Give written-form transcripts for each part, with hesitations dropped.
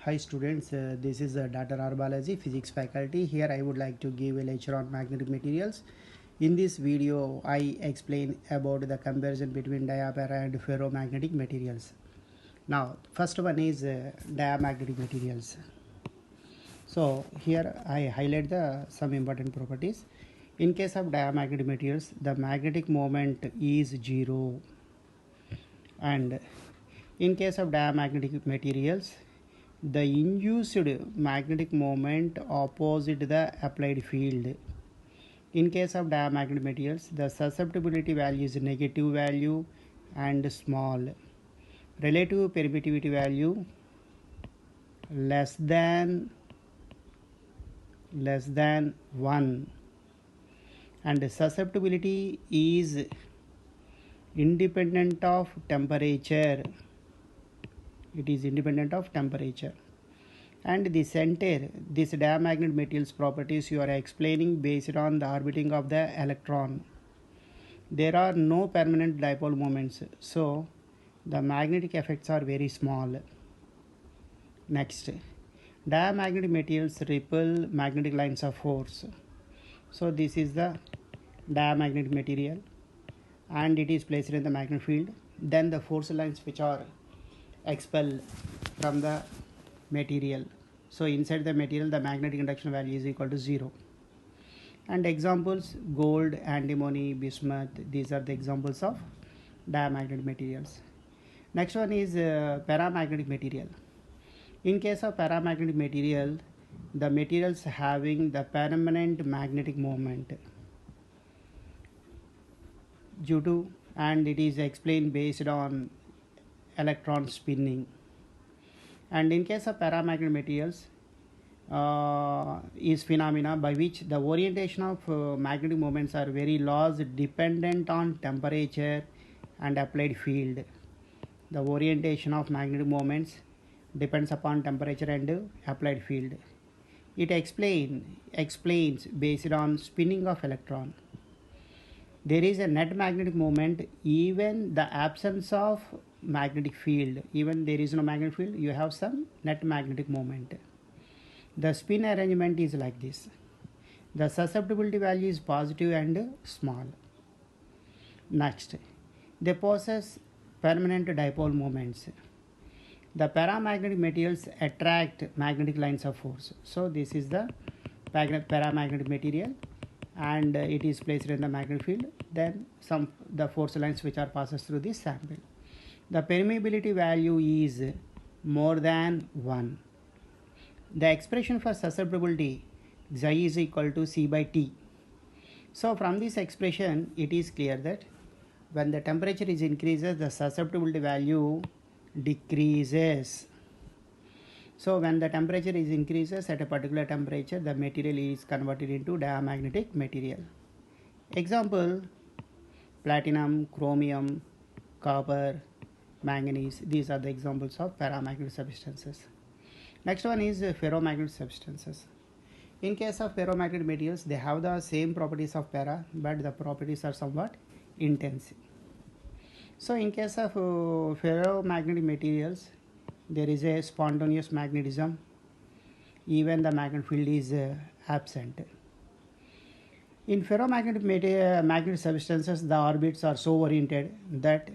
Hi students, this is Dr. R. Balaji, Physics faculty. Here I would like to give a lecture on magnetic materials. In this video, I explain about the comparison between diapara and ferromagnetic materials. Now, first one is diamagnetic materials. So here I highlight some important properties. In case of diamagnetic materials, the magnetic moment is zero, and in case of diamagnetic materials, the induced magnetic moment opposite the applied field. In case of diamagnetic materials, the susceptibility value is negative value and small. Relative permittivity value less than 1, and susceptibility is independent of temperature. It is independent of temperature. And the center, this diamagnetic materials properties you are explaining based on the orbiting of the electron. There are no permanent dipole moments, so the magnetic effects are very small. Next, diamagnetic materials repel magnetic lines of force. So this is the diamagnetic material, and it is placed in the magnetic field. Then the force lines which are expelled from the material. So inside the material, the magnetic induction value is equal to 0. And examples: gold, antimony, bismuth. These are the examples of diamagnetic materials. Next one is paramagnetic material. In case of paramagnetic material, the materials having the permanent magnetic moment due to, and it is explained based on electron spinning. And in case of paramagnetic materials, is phenomena by which the orientation of magnetic moments are very large, dependent on temperature and applied field. The orientation of magnetic moments depends upon temperature and applied field. It explains based on spinning of electron. There is a net magnetic moment even the absence of magnetic field. Even there is no magnetic field, you have some net magnetic moment. The spin arrangement is like this. The susceptibility value is positive and small. Next, they possess permanent dipole moments. The paramagnetic materials attract magnetic lines of force. So this is the paramagnetic material, and it is placed in the magnetic field. Then the force lines which are passes through this sample. The permeability value is more than 1. The expression for susceptibility xi is equal to c by t. So from this expression, it is clear that when the temperature is increases, the susceptibility value decreases. So when the temperature is increases at a particular temperature, the material is converted into diamagnetic material. Example: platinum, chromium, copper, manganese. These are the examples of paramagnetic substances. Next one is ferromagnetic substances. In case of ferromagnetic materials, they have the same properties of para, but the properties are somewhat intense. So in case of ferromagnetic materials, there is a spontaneous magnetism. Even the magnetic field is absent. In ferromagnetic magnetic substances, the orbits are so oriented that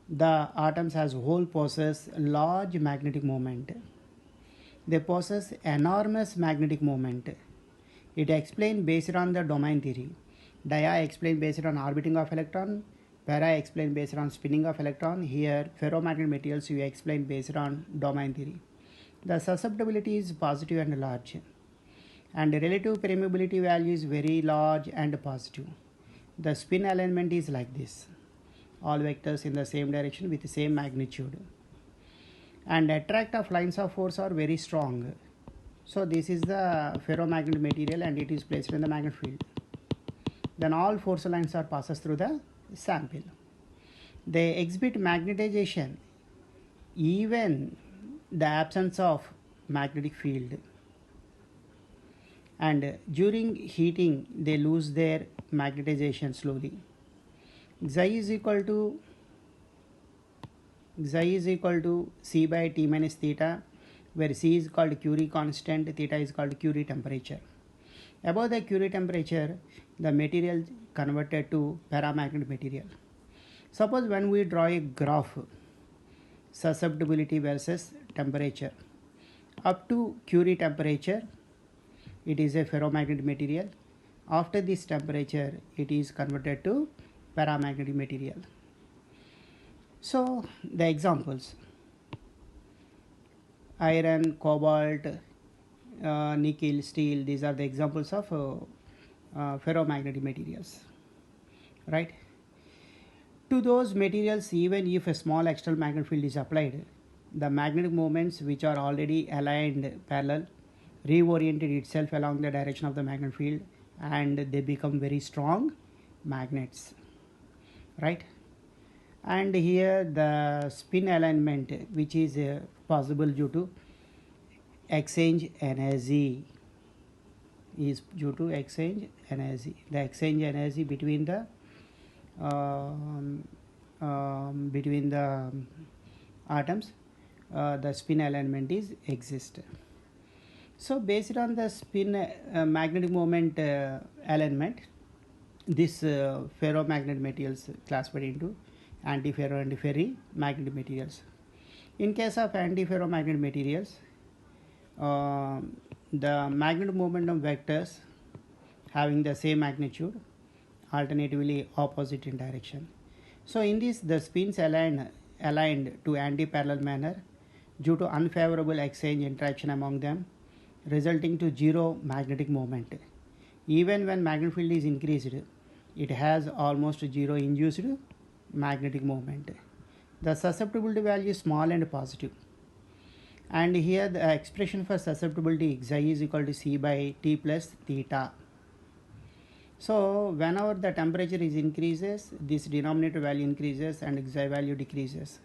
the atoms as whole possess large magnetic moment. They possess enormous magnetic moment. It explained based on the domain theory. Dia explained based on orbiting of electron. Para explained based on spinning of electron. Here, ferromagnetic materials you explain based on domain theory. The susceptibility is positive and large, and the relative permeability value is very large and positive. The spin alignment is like this: all vectors in the same direction with the same magnitude, and attract of lines of force are very strong. So this is the ferromagnetic material, and it is placed in the magnetic field. Then all force lines are passes through the sample. They exhibit magnetization even the absence of magnetic field, and during heating they lose their magnetization slowly. Xi is equal to c by t minus theta, where C is called Curie constant, theta is called Curie temperature. Above the Curie temperature, the material converted to paramagnetic material. Suppose when we draw a graph, susceptibility versus temperature. Up to Curie temperature, it is a ferromagnetic material. After this temperature, it is converted to paramagnetic material. So the examples: iron, cobalt, nickel, steel, these are the examples of ferromagnetic materials, right? To those materials, even if a small external magnetic field is applied, the magnetic moments which are already aligned parallel reoriented itself along the direction of the magnetic field and they become very strong magnets, right? And here the spin alignment, which is possible due to exchange energy, is due to exchange energy. The exchange energy between the atoms, the spin alignment is exist. So based on the spin magnetic moment alignment, this ferromagnetic materials classified into antiferro and ferrimagnetic materials. In case of antiferromagnetic materials, the magnetic momentum vectors having the same magnitude, alternatively opposite in direction. So in this, the spins aligned to anti-parallel manner due to unfavorable exchange interaction among them, resulting to zero magnetic moment. Even when magnetic field is increased, it has almost zero induced magnetic moment. The susceptibility value is small and positive. And here the expression for susceptibility xi is equal to C by T plus theta. So whenever the temperature is increases, this denominator value increases and xi value decreases.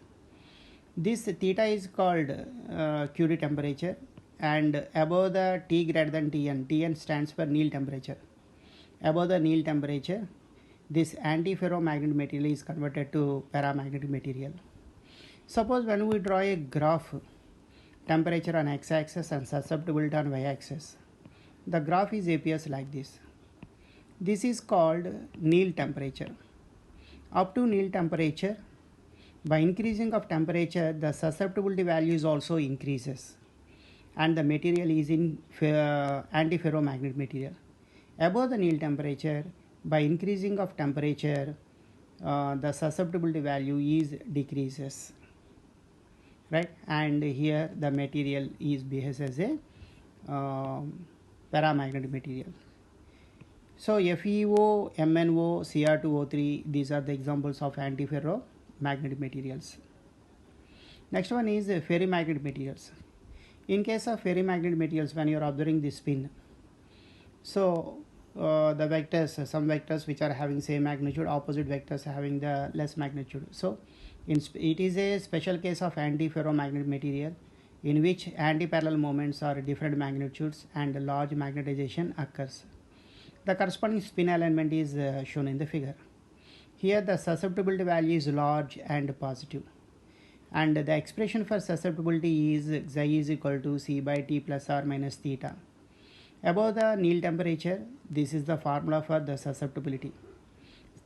This theta is called Curie temperature, and above the T greater than Tn stands for Néel temperature. Above the Néel temperature, this antiferromagnetic material is converted to paramagnetic material. Suppose when we draw a graph, temperature on x-axis and susceptibility on y-axis, the graph is appears like this. This is called Néel temperature. Up to Néel temperature, by increasing of temperature, the susceptibility values also increases, and the material is in antiferromagnetic material. Above the Néel temperature, by increasing of temperature, the susceptibility value is decreases, right? And here the material is behaves as a paramagnetic material. So FeO, MnO, Cr2O3, these are the examples of antiferromagnetic materials. Next one is ferrimagnetic materials. In case of ferrimagnetic materials, when you are observing the spin, so the vectors, some vectors which are having same magnitude, opposite vectors having the less magnitude. So it is a special case of antiferromagnetic material in which antiparallel moments are different magnitudes and large magnetization occurs. The corresponding spin alignment is shown in the figure. Here the susceptibility value is large and positive, and the expression for susceptibility is xi is equal to C by T plus or minus theta. Above the Néel temperature, this is the formula for the susceptibility.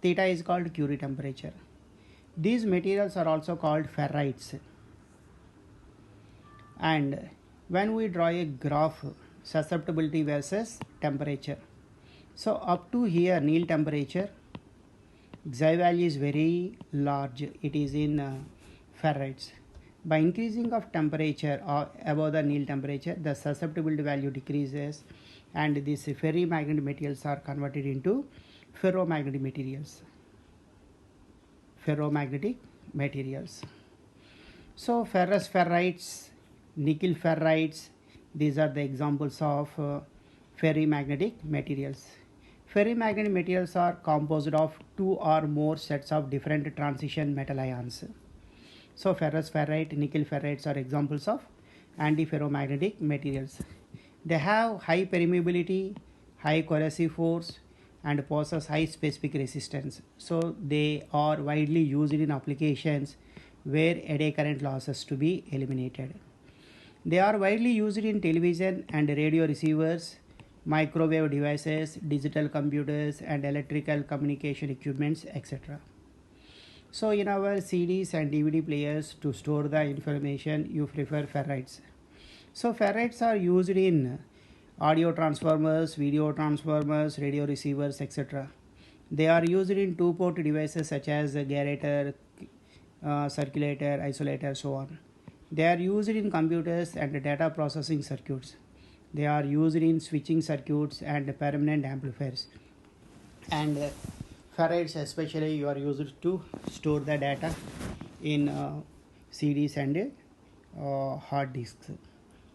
Theta is called Curie temperature. These materials are also called ferrites. And when we draw a graph, susceptibility versus temperature, so up to here Néel temperature, xi value is very large, it is in ferrites. By increasing of temperature or above the Néel temperature, the susceptibility value decreases and these ferrimagnetic materials are converted into ferromagnetic materials. So ferrous ferrites, nickel ferrites, these are the examples of ferrimagnetic materials. Ferrimagnetic materials are composed of two or more sets of different transition metal ions. So ferrous ferrite, nickel ferrites are examples of antiferromagnetic materials. They have high permeability, high corrosive force, and possess high specific resistance. So they are widely used in applications where eddy current losses to be eliminated. They are widely used in television and radio receivers, microwave devices, digital computers, and electrical communication equipments, etc. So, in our CDs and DVD players, to store the information, you prefer ferrites. So, ferrites are used in audio transformers, video transformers, radio receivers, etc. They are used in two-port devices such as generator, circulator, isolator, so on. They are used in computers and data processing circuits. They are used in switching circuits and permanent amplifiers. And ferrites especially you are used to store the data in CDs and hard disks.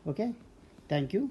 Okay, thank you.